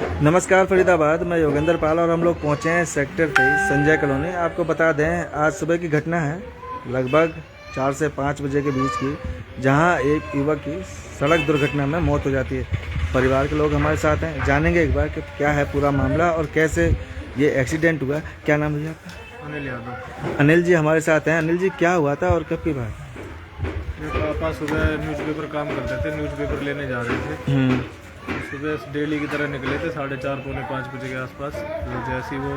नमस्कार फरीदाबाद, मैं योगेंद्र पाल और हम लोग पहुंचे हैं सेक्टर 23 संजय कॉलोनी। आपको बता दें आज सुबह की घटना है, लगभग 4 से 5 बजे के बीच की, जहां एक युवक की सड़क दुर्घटना में मौत हो जाती है। परिवार के लोग हमारे साथ हैं, जानेंगे एक बार कि क्या है पूरा मामला और कैसे ये एक्सीडेंट हुआ। क्या नाम है आपका? अनिल यादव। अनिल जी हमारे साथ हैं। अनिल जी, क्या हुआ था और कब की बात? मेरे पापा सुबह न्यूज़पेपर काम करते थे, न्यूज़पेपर लेने जा रहे थे। सुबह डेली की तरह निकले थे 4:30 पौने 5 बजे के आसपास। तो जैसे ही वो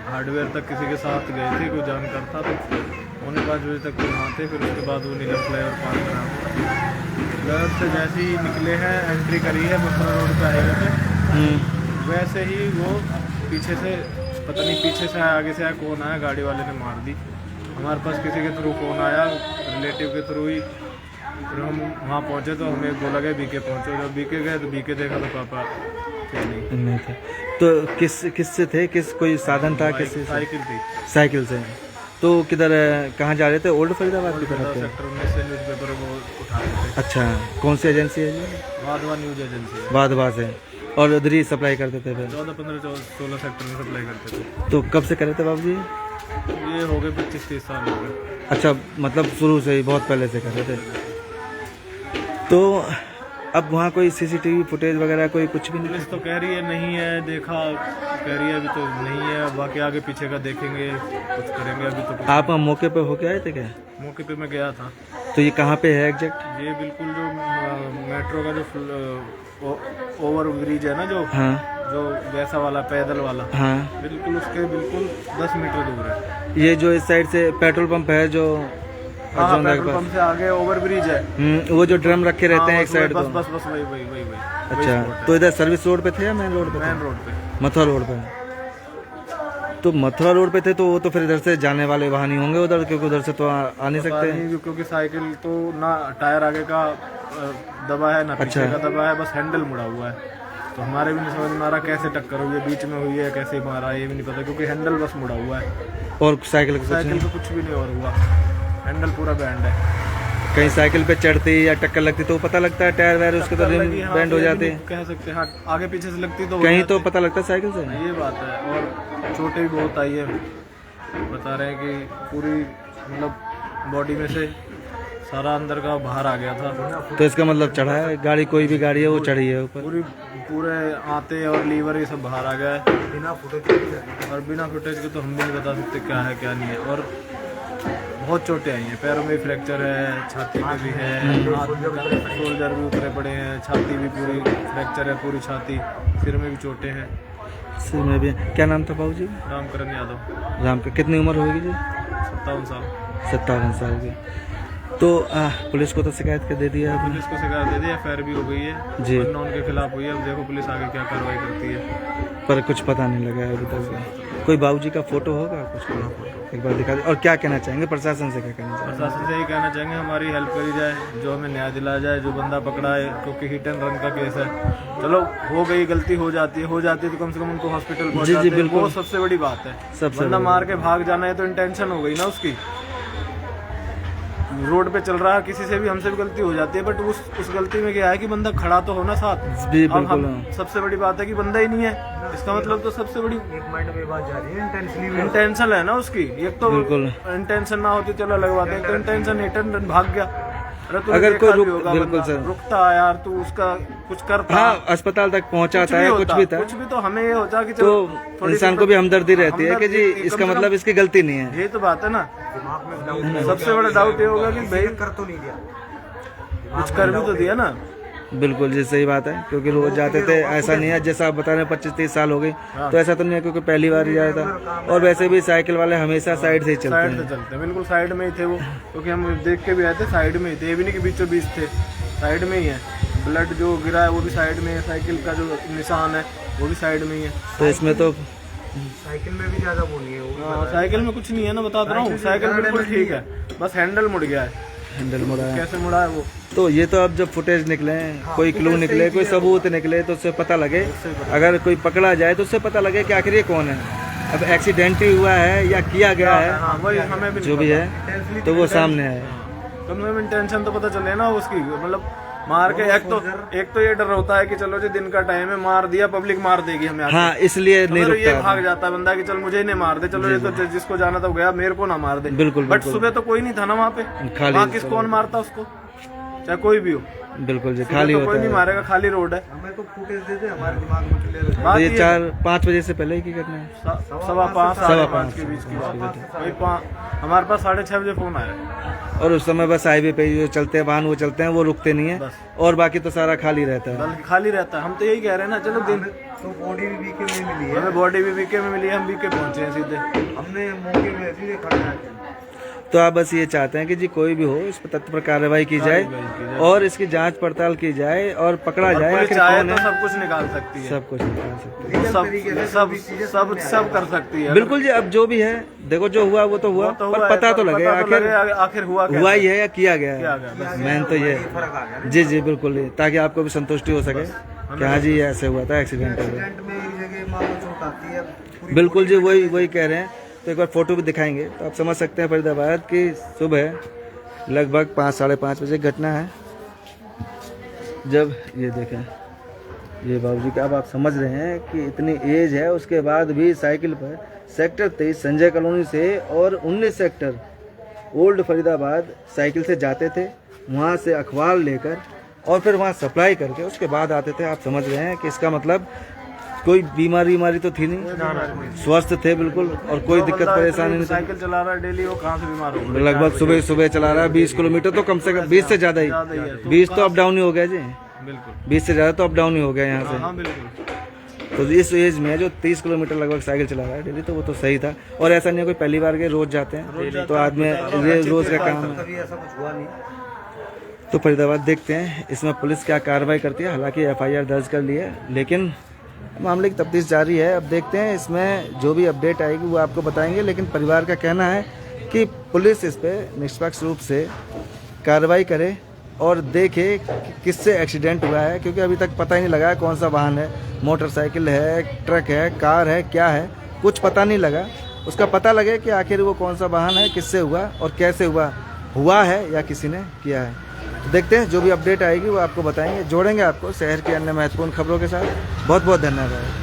हार्डवेयर तक किसी के साथ गए थे, कोई जानकार था, तो पौने 5 बजे तक वहाँ थे। फिर उसके बाद वो नीलम फ्लाईओवर पार करा घर से जैसे ही निकले हैं, एंट्री करी है मथुरा रोड पे हाईवे पे, वैसे ही वो पीछे से पता नहीं पीछे से आया आगे से आया, कौन आया, गाड़ी वाले ने मार दी। हमारे पास किसी के थ्रू फ़ोन आया, रिलेटिव के थ्रू ही। फिर हम वहाँ पहुँचे तो हमें बोला गया बीके पहुँचो। जब बीके गए तो बीके देखा तो पापा थे नहीं थे। तो किस से थे? कोई साधन था? किस साइकिल थी। साइकिल से। तो किधर कहाँ जा रहे थे? ओल्ड फरीदाबाद की तरफ थे? सेक्टर 19 से न्यूज़पेपर को उठा रहे थे। अच्छा, कौन सी एजेंसी है जी? वाधवा न्यूज़ एजेंसी है। वाधवा से। और उधर ही सप्लाई करते थे? फिर 14, 15, 16 सेक्टर में सप्लाई करते थे। तो कब से करे थे बाबू जी? ये हो गए 25-30 साल हो गए। अच्छा, मतलब शुरू से ही बहुत पहले से कर रहे थे। तो अब वहाँ कोई सीसीटीवी फुटेज वगैरह कोई कुछ भी नहीं? पुलिस तो कह रही है नहीं है, देखा कह रही है अभी तो नहीं है, बाकी आगे पीछे का देखेंगे, कुछ करेंगे। अभी तो आप मौके पे होके आए थे क्या? मौके पे मैं गया था। तो ये कहाँ पे है एग्जैक्ट? ये बिल्कुल जो मेट्रो का जो ओवर ब्रिज है ना, जो हाँ, जो वैसा वाला पैदल वाला, हाँ, बिल्कुल उसके बिल्कुल 10 मीटर दूर है। ये जो इस साइड से पेट्रोल पंप है जो हाँ, पेट्रोल पंप से आगे ओवर ब्रिज है। वो जो ड्रम रखे रहते हैं एक साइड बस को। बस बस वही वही वही वही। अच्छा, तो इधर सर्विस रोड पे थे या मेन रोड पे? मेन रोड पे, मथुरा रोड पे। तो मथुरा रोड पे थे तो वो तो फिर इधर से जाने वाले वाहन ही होंगे उधर, क्योंकि उधर से तो आ नहीं सकते। क्योंकि साइकिल तो ना टायर आगे का दबा है ना पीछे का दबा है, बस हैंडल मुड़ा हुआ है। तो हमारे भी नहीं समझ में आ रहा कैसे टक्कर हुई है, बीच में हुई है, कैसे मारा ये भी नहीं पता, क्योंकि हैंडल बस मुड़ा हुआ है। और साइकिल पे कुछ भी नहीं और हुआ, हैंडल पूरा बैंड है। कहीं साइकिल पे चढ़ती या टक्कर लगती तो पता लगता है, टायर वायर उसके तो बैंड हो जाते हैं, कह सकते हैं। हाँ, आगे पीछे से लगती तो कहीं तो पता लगता है साइकिल से। ये बात है। और चोटें भी बहुत आई है, बता रहे हैं कि पूरी मतलब बॉडी में से सारा अंदर का बाहर आ गया था। तो इसका मतलब चढ़ा है गाड़ी, कोई भी गाड़ी है वो चढ़ी है ऊपर, पूरे आते और लीवर ये सब बाहर आ गया है बिना फुटेज। और बिना फुटेज के तो हम भी नहीं बता सकते क्या है क्या नहीं है। और बहुत चोटें आई हैं, पैरों में फ्रैक्चर है, छाती में भी है, शोल्डर भी उतरे पड़े हैं, छाती भी पूरी फ्रैक्चर है, पूरी छाती, सिर में भी चोटें हैं। सिर में भी। क्या नाम था बाबू जी? रामकरण यादव। राम का कितनी उम्र होगी जी? 57 साल। 57 साल की। तो पुलिस को तो शिकायत कर दे दिया? पुलिस को शिकायत दे दी, FIR भी हो गई है जी, अननोन के खिलाफ हुई है। अब देखो पुलिस आगे क्या कार्रवाई करती है, पर कुछ पता नहीं लगा है अभी तक। कोई बाबूजी का फोटो होगा कुछ? एक बार दिखा दे। और क्या कहना चाहेंगे प्रशासन से? क्या कहना चाहेंगे? प्रशासन से यही कहना चाहेंगे हमारी हेल्प करी जाए, जो हमें न्याय दिलाया जाए, जो बंदा पकड़ा है, क्योंकि हिट एंड रन का केस है। चलो हो गई, गलती हो जाती है तो कम से कम उनको हॉस्पिटल पहुंचाते हैं, वो सबसे बड़ी बात है। बंदा मार के भाग जाना है तो इंटेंशन हो गई ना उसकी। रोड पे चल रहा है, किसी से भी, हमसे भी गलती हो जाती है, बट उस गलती में क्या है कि बंदा खड़ा तो होना साथ। अब हम सबसे बड़ी बात है कि बंदा ही नहीं है, इसका मतलब तो सबसे बड़ी एक माइंड में बात जा रही है, इंटेंशन है ना उसकी। एक तो इंटेंशन ना होती चलो अलग बात है, तो इंटेंशन हिट एंड रन भाग गया। अगर कोई बिल्कुल सर रुकता यार, तू उसका कुछ करता, हाँ, अस्पताल तक पहुंचाता है, कुछ भी था, कुछ भी, तो हमें ये होता कि तो इंसान को भी हमदर्दी रहती है कि जी इसका मतलब इसकी गलती नहीं है। ये तो बात है ना, सबसे बड़ा डाउट ये होगा कि भाई कर तो नहीं दिया, कुछ कर भी तो दिया ना। बिल्कुल जी, सही बात है, क्योंकि रोज जाते थे, ऐसा नहीं है जैसा आप बता रहे हैं 25-30 साल हो गई, तो ऐसा तो नहीं है, क्योंकि पहली बार ही जाया था। और वैसे भी साइकिल वाले हमेशा साइड से ही चलते हैं। बिल्कुल साइड में ही थे वो, क्योंकि हम देख के भी आए थे, साइड में ही थे, ये भी नहीं कि बीचों बीच थे, साइड में ही है। ब्लड जो गिरा है वो भी साइड में है, साइकिल का जो निशान है वो भी साइड में ही है। तो इसमें तो साइकिल में भी ज्यादा वो नहीं है, साइकिल में कुछ नहीं है ना, बता रहा हूँ, साइकिल बिल्कुल ठीक है, बस हैंडल मुड़ गया है। हैंडल मुड़ा है, कैसे मुड़ा है वो? तो ये तो अब जब फुटेज निकले, कोई क्लू निकले, कोई सबूत निकले, तो उससे पता लगे, अगर कोई पकड़ा जाए तो उससे पता लगे कि आखिर ये कौन है। अब एक्सीडेंट ही हुआ है या किया गया है, वही हमें भी जो भी है तो वो सामने है। तो हमें टेंशन तो पता चले ना उसकी, मतलब मार के एक तो ये डर होता है कि चलो जी दिन का टाइम है, मार दिया पब्लिक मार देगी हमें आके। हाँ, इसलिए नहीं तो ये रुकता। भाग जाता है बंदा कि चल मुझे ही नहीं मार दे, चलो ये तो जिसको जाना था गया, मेरे को ना मार दे। बिल्कुल, बट सुबह तो कोई नहीं था ना वहाँ पे, खाली वहाँ किस कौन मारता उसको, चाहे कोई भी हो। बिल्कुल जी, सुबह खाली तो होता कोई नहीं है। मारेगा, खाली रोड है। हमें तो फुटेज दे दे, हमारे दिमाग में क्लियर है। तो ये 4-5 बजे से पहले की घटना है। 5:15 5:30 के बीच की बात है। वही हमारे पास 6:30 बजे फोन आया, और उस समय बस हाईवे पे जो चलते हैं वाहन वो चलते हैं, वो रुकते नहीं है, और बाकी तो सारा खाली रहता है। बल्कि खाली रहता है। हम तो यही कह रहे हैं ना, चलो दिन तो बॉडी भी बीके में मिली है, हमें बॉडी भी बीके में मिली है, हम बीके पहुंचे हैं सीधे। हमने मौके में सीधे खड़े हैं। तो आप बस ये चाहते हैं कि जी कोई भी हो इस पर तत्पर पर कार्रवाई की जाए और इसकी जांच पड़ताल की जाए और पकड़ा जाए पुलिस आखिर चाहे कौन तो है। सब कुछ निकाल सकती है, सब कुछ निकाल सकते हैं। सब कर सकती है। बिल्कुल जी, अब जो भी है देखो, जो हुआ वो तो हुआ, पर पता तो लगे आखिर हुआ ही है या किया गया है। बस। मैन तो ये जी जी बिल्कुल, ताकि आपको भी संतुष्टि हो सके कि हाँ जी ये ऐसे हुआ था, एक्सीडेंट हो गया। एक्सीडेंट में एक जगह मान लो चोट आती है, बिल्कुल जी, वही कह रहे हैं। तो एक बार फोटो भी दिखाएंगे तो आप समझ सकते हैं फरीदाबाद की सुबह लगभग 5-5:30 बजे घटना है, जब ये देखें ये बाबूजी का, अब आप समझ रहे हैं कि इतनी एज है उसके बाद भी साइकिल पर सेक्टर 23 संजय कॉलोनी से और 19 सेक्टर ओल्ड फरीदाबाद साइकिल से जाते थे, वहाँ से अखबार लेकर और फिर वहाँ सप्लाई करके उसके बाद आते थे। आप समझ रहे हैं कि इसका मतलब कोई बीमारी तो थी नहीं, स्वस्थ थे बिल्कुल, और कोई दिक्कत परेशानी नहीं थी। साइकिल चला रहा है डेली, वो कहाँ से बीमार हो? लगभग सुबह चला रहा है 20 किलोमीटर, तो कम से कम 20 से ज़्यादा ही, 20 तो अप डाउन ही हो गया जी, बिल्कुल 20 से ज़्यादा तो अप डाउन ही हो गया यहाँ से। हाँ बिल्कुल। तो इस एज में जो 30 किलोमीटर लगभग साइकिल चला रहा है डेली, तो वो तो सही था। और ऐसा नहीं है कोई पहली बार के, रोज जाते हैं, तो आदमी ये रोज का काम है। कभी ऐसा कुछ हुआ नहीं। तो फरीदाबाद देखते हैं इसमें पुलिस क्या कार्रवाई करती है। हालांकि FIR दर्ज कर ली है, लेकिन मामले की तफ्तीश जारी है। अब देखते हैं इसमें जो भी अपडेट आएगी वो आपको बताएंगे, लेकिन परिवार का कहना है कि पुलिस इस पर निष्पक्ष रूप से कार्रवाई करे और देखे कि किससे एक्सीडेंट हुआ है, क्योंकि अभी तक पता ही नहीं लगा है कौन सा वाहन है, मोटरसाइकिल है, ट्रक है, कार है, क्या है, कुछ पता नहीं लगा। उसका पता लगे कि आखिर वो कौन सा वाहन है, किससे हुआ और कैसे हुआ है या किसी ने किया है। तो देखते हैं जो भी अपडेट आएगी वो आपको बताएंगे, जोड़ेंगे आपको शहर की अन्य महत्वपूर्ण खबरों के साथ। बहुत बहुत धन्यवाद।